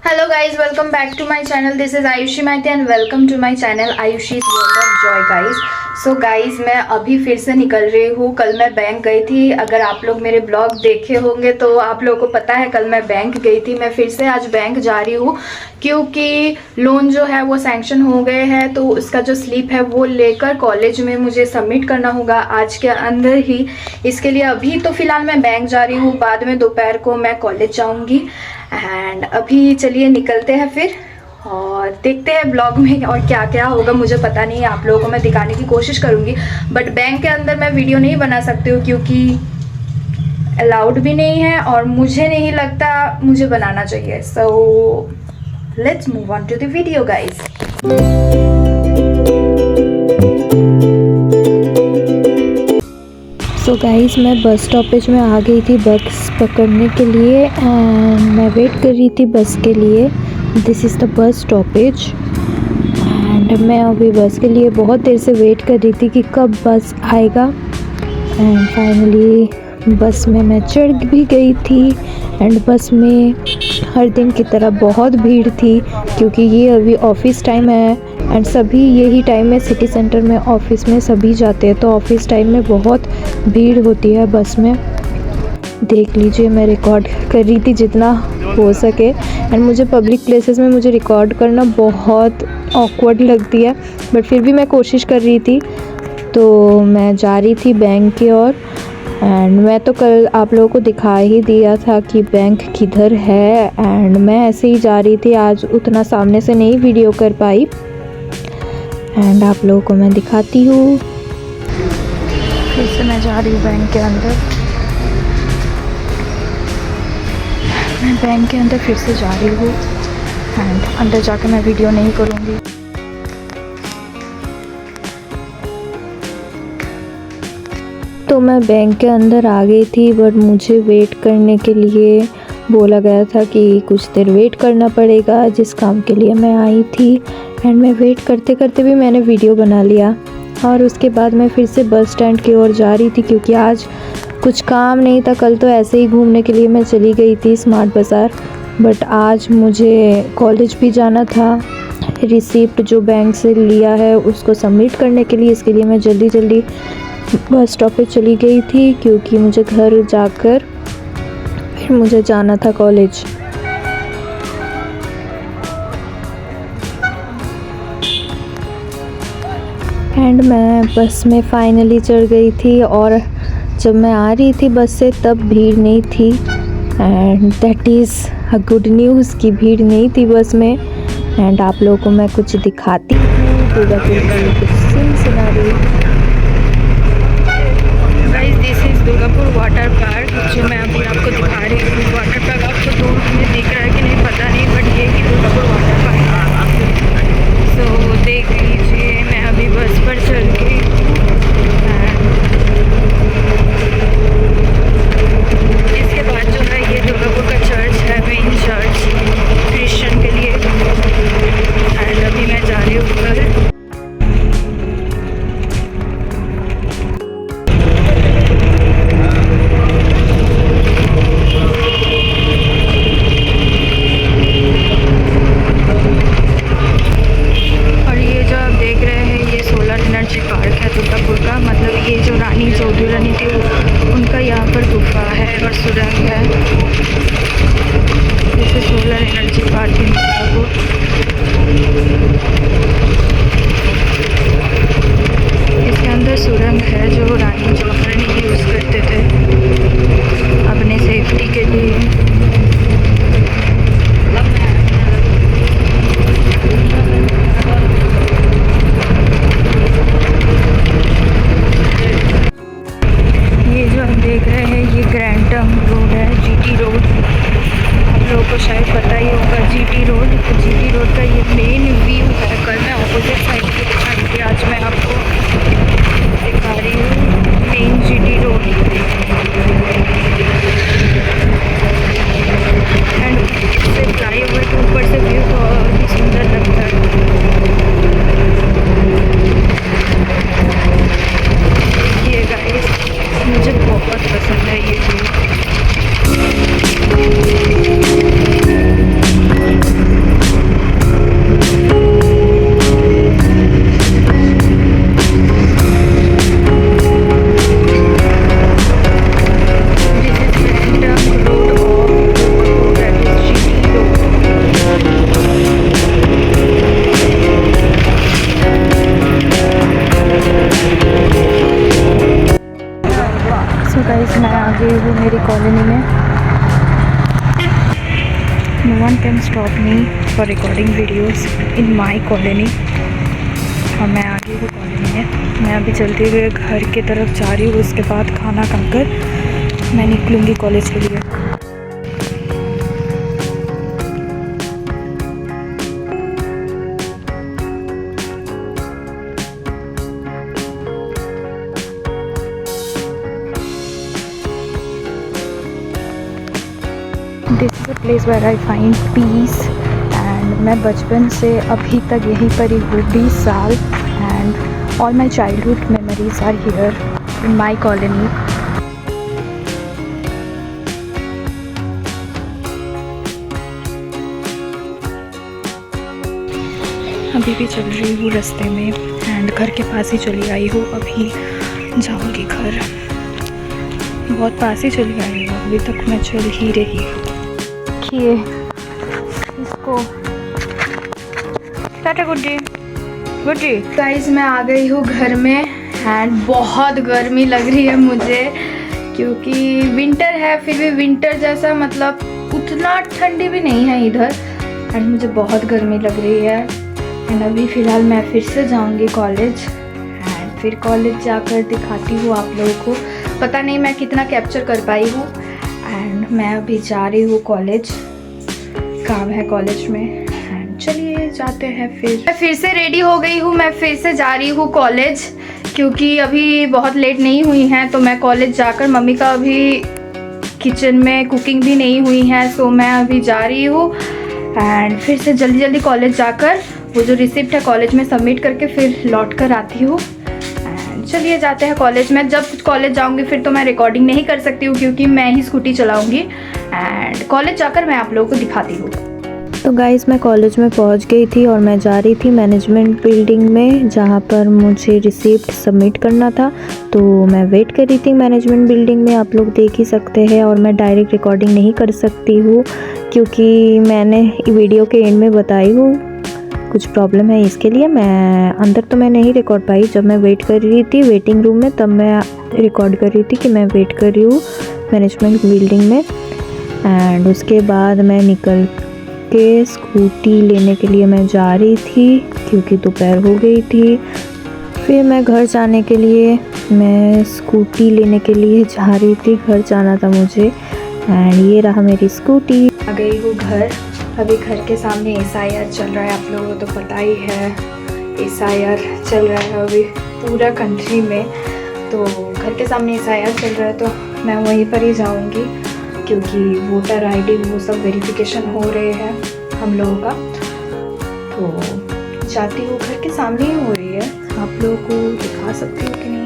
Hello guys, welcome back to my channel. This is Ayushi Maiti and welcome to my channel Ayushi's world of joy. Guys so guys मैं अभी फिर से निकल रही हूँ। कल मैं बैंक गई थी। अगर आप लोग मेरे ब्लॉग देखे होंगे तो आप लोगों को पता है कल मैं बैंक गई थी। मैं फिर से आज बैंक जा रही हूँ क्योंकि लोन जो है वो सैंक्शन हो गए हैं, तो उसका जो स्लिप है वो लेकर कॉलेज में मुझे सबमिट करना होगा आज के अंदर ही। इसके लिए अभी तो फिलहाल मैं बैंक जा रही हूँ, बाद में दोपहर को मैं कॉलेज जाऊँगी। एंड अभी चलिए निकलते हैं फिर और देखते हैं ब्लॉग में और क्या क्या होगा। मुझे पता नहीं है, आप लोगों को मैं दिखाने की कोशिश करूंगी, बट बैंक के अंदर मैं वीडियो नहीं बना सकती हूँ क्योंकि अलाउड भी नहीं है और मुझे नहीं लगता मुझे बनाना चाहिए। So let's move on to the video guys. So guys मैं बस स्टॉपेज में आ गई थी बस पकड़ने के लिए एंड मैं वेट कर रही थी बस के लिए। This is the bus stoppage and मैं अभी बस के लिए बहुत देर से वेट कर रही थी कि कब बस आएगा। एंड फाइनली बस में मैं चढ़ भी गई थी एंड बस में हर दिन की तरह बहुत भीड़ थी क्योंकि ये अभी ऑफिस टाइम है एंड सभी यही टाइम में सिटी सेंटर में ऑफिस में सभी जाते हैं, तो ऑफिस टाइम में बहुत भीड़ होती है बस में। देख लीजिए मैं रिकॉर्ड कर रही थी जितना हो सके एंड मुझे पब्लिक प्लेसेस में मुझे रिकॉर्ड करना बहुत ऑकवर्ड लगती है, बट फिर भी मैं कोशिश कर रही थी। तो मैं जा रही थी बैंक की ओर एंड मैं तो कल आप लोगों को दिखा ही दिया था कि बैंक किधर है एंड मैं ऐसे ही जा रही थी। आज उतना सामने से नहीं वीडियो कर पाई एंड आप लोगों को मैं दिखाती हूँ। फिर से मैं जा रही हूँ बैंक के अंदर। मैं बैंक के अंदर फिर से जा रही हूँ एंड अंदर जाकर मैं वीडियो नहीं करूँगी। तो मैं बैंक के अंदर आ गई थी बट मुझे वेट करने के लिए बोला गया था कि कुछ देर वेट करना पड़ेगा जिस काम के लिए मैं आई थी। एंड मैं वेट करते करते भी मैंने वीडियो बना लिया और उसके बाद मैं फिर से बस स्टैंड की ओर जा रही थी क्योंकि आज कुछ काम नहीं था। कल तो ऐसे ही घूमने के लिए मैं चली गई थी स्मार्ट बाज़ार, बट आज मुझे कॉलेज भी जाना था। रिसिप्ट जो बैंक से लिया है उसको सबमिट करने के लिए, इसके लिए मैं जल्दी जल्दी बस स्टॉप पे चली गई थी क्योंकि मुझे घर जाकर फिर मुझे जाना था कॉलेज। एंड मैं बस में फाइनली चढ़ गई थी और जब मैं आ रही थी बस से तब भीड़ नहीं थी and that is a good news कि भीड़ नहीं थी बस में। एंड आप लोगों को मैं कुछ दिखाती हूँ दुर्गापुर वाटर पार्क जो मैं अभी आपको दिखा रही हूँ। वाटर पार्क आपको दूर में दिख रहा है कि नहीं पता नहीं, बट ये कि दुर्गापुर वाटर पार्क है। सो देख लीजिए मैं अभी बस पर चल गई। इसके बाद जो है ये दुर्गापुर का चर्च है, मेन चर्च क्रिश्चियन के लिए। एंड अभी मैं जा रही हूँ ऊपर। मतलब ये जो रानी चौधरी रानी थी उनका यहाँ पर गुफा है और सुरंग है। जैसे सोलर एनर्जी पार्क है इसके अंदर सुरंग है जो रानी चौधरी यूज़ करते थे अपने सेफ्टी के लिए। देख रहे हैं ये ग्रैंड टर्म रोड है, जीटी रोड। आप लोगों को शायद पता ही होगा जीटी रोड। तो जीटी रोड का ये मेन व्यू है। कल मैं ऑपोजिट साइड पे दिखाई थी, आज मैं आपको दिखा रही हूँ मेन जीटी रोड। एंड इससे फ्लाईओवर के ऊपर से व्यू बहुत ही सुंदर लगता है। ये गाइस मुझे बहुत पसंद है ये व्यू। कॉलोनी में। No one can stop me for recording videos in my colony। और मैं आ गई हूँ कॉलोनी में। मैं अभी चलते हुए घर की तरफ जा रही हूँ। उसके बाद खाना खाकर मैं निकलूँगी कॉलेज के लिए। This is a place where I find peace and मैं बचपन से अभी तक यहीं पर ही हूँ 20 साल and all my childhood memories are here in my colony. अभी भी चल रही हूँ रास्ते में एंड घर के पास ही चली आई हूँ। अभी जाऊँगी घर, बहुत पास ही चली आई हूँ। अभी तक मैं चल ही रही हूँ। देखिए इसको, टाटा गुड्डी गुड्डी। गाइस मैं आ गई हूँ घर में एंड बहुत गर्मी लग रही है मुझे, क्योंकि विंटर है फिर भी विंटर जैसा मतलब उतना ठंडी भी नहीं है इधर एंड मुझे बहुत गर्मी लग रही है। एंड अभी फ़िलहाल मैं फिर से जाऊँगी कॉलेज एंड फिर कॉलेज जाकर दिखाती हूँ आप लोगों को। पता नहीं मैं कितना कैप्चर कर पाई हूँ। एंड मैं अभी जा रही हूँ कॉलेज, काम है कॉलेज में एंड चलिए जाते हैं। मैं फिर से रेडी हो गई हूँ। मैं फिर से जा रही हूँ कॉलेज, क्योंकि अभी बहुत लेट नहीं हुई है तो मैं कॉलेज जाकर, मम्मी का अभी किचन में कुकिंग भी नहीं हुई है सो मैं अभी जा रही हूँ एंड फिर से जल्दी जल्दी कॉलेज जाकर वो जो रिसिप्ट है कॉलेज में सबमिट करके फिर लौट कर आती हूँ। चलिए जाते हैं कॉलेज में। जब कॉलेज जाऊंगी फिर तो मैं रिकॉर्डिंग नहीं कर सकती हूँ क्योंकि मैं ही स्कूटी चलाऊंगी एंड कॉलेज जाकर मैं आप लोगों को दिखाती हूँ। तो गाइस मैं कॉलेज में पहुंच गई थी और मैं जा रही थी मैनेजमेंट बिल्डिंग में, जहां पर मुझे रिसिप्ट सबमिट करना था। तो मैं वेट कर रही थी मैनेजमेंट बिल्डिंग में, आप लोग देख ही सकते हैं। और मैं डायरेक्ट रिकॉर्डिंग नहीं कर सकती हूँ क्योंकि मैंने वीडियो के एंड में बताई हूँ कुछ प्रॉब्लम है, इसके लिए मैं अंदर तो मैं नहीं रिकॉर्ड पाई। जब मैं वेट कर रही थी वेटिंग रूम में तब मैं रिकॉर्ड कर रही थी कि मैं वेट कर रही हूँ मैनेजमेंट बिल्डिंग में। एंड उसके बाद मैं निकल के स्कूटी लेने के लिए मैं जा रही थी क्योंकि दोपहर हो गई थी। फिर मैं घर जाने के लिए, मैं स्कूटी लेने के लिए जा रही थी, घर जाना था मुझे। एंड ये रहा मेरी स्कूटी। आ गई हूँ घर। अभी घर के सामने SIR चल रहा है, आप लोगों को तो पता ही है SIR चल रहा है अभी पूरा कंट्री में। तो घर के सामने SIR चल रहा है तो मैं वहीं पर ही जाऊंगी क्योंकि वोटर ID वो सब वेरिफिकेशन हो रहे हैं हम लोगों का। तो जाती हूँ, घर के सामने ही हो रही है। आप लोगों को दिखा सकती हूँ कि नहीं,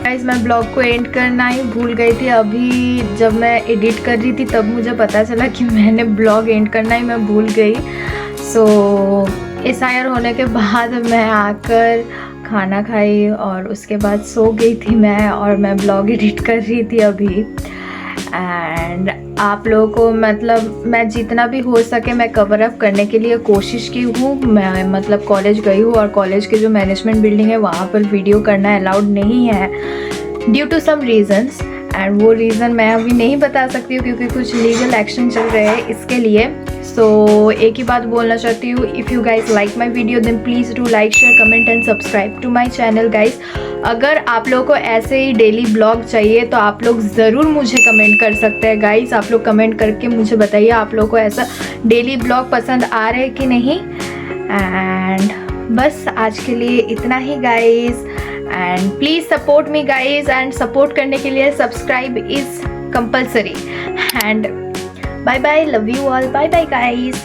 गाइस मैं ब्लॉग को एंड करना ही भूल गई थी। अभी जब मैं एडिट कर रही थी तब मुझे पता चला कि मैंने ब्लॉग एंड करना ही मैं भूल गई। सो SIR होने के बाद मैं आकर खाना खाई और उसके बाद सो गई थी मैं, और मैं ब्लॉग एडिट कर रही थी अभी। एंड आप लोगों को मतलब मैं जितना भी हो सके मैं कवर अप करने के लिए कोशिश की हूँ। मैं मतलब कॉलेज गई हूँ और कॉलेज के जो मैनेजमेंट बिल्डिंग है वहाँ पर वीडियो करना अलाउड नहीं है due to some reasons. And वो रीज़न मैं अभी नहीं बता सकती हूँ क्योंकि कुछ लीगल एक्शन चल रहे हैं इसके लिए। सो एक ही बात बोलना चाहती हूँ, if you guys like my video then please do like share comment and subscribe to my channel guys. अगर आप लोगों को ऐसे ही डेली ब्लॉग चाहिए तो आप लोग ज़रूर मुझे कमेंट कर सकते हैं गाइज। आप लोग कमेंट करके मुझे बताइए आप लोगों को ऐसा डेली ब्लॉग पसंद आ रहे हैं कि नहीं। एंड बस आज के लिए इतना ही guys. And please support me guys, and support करने के लिए subscribe is compulsory. And bye bye, love you all, bye bye guys.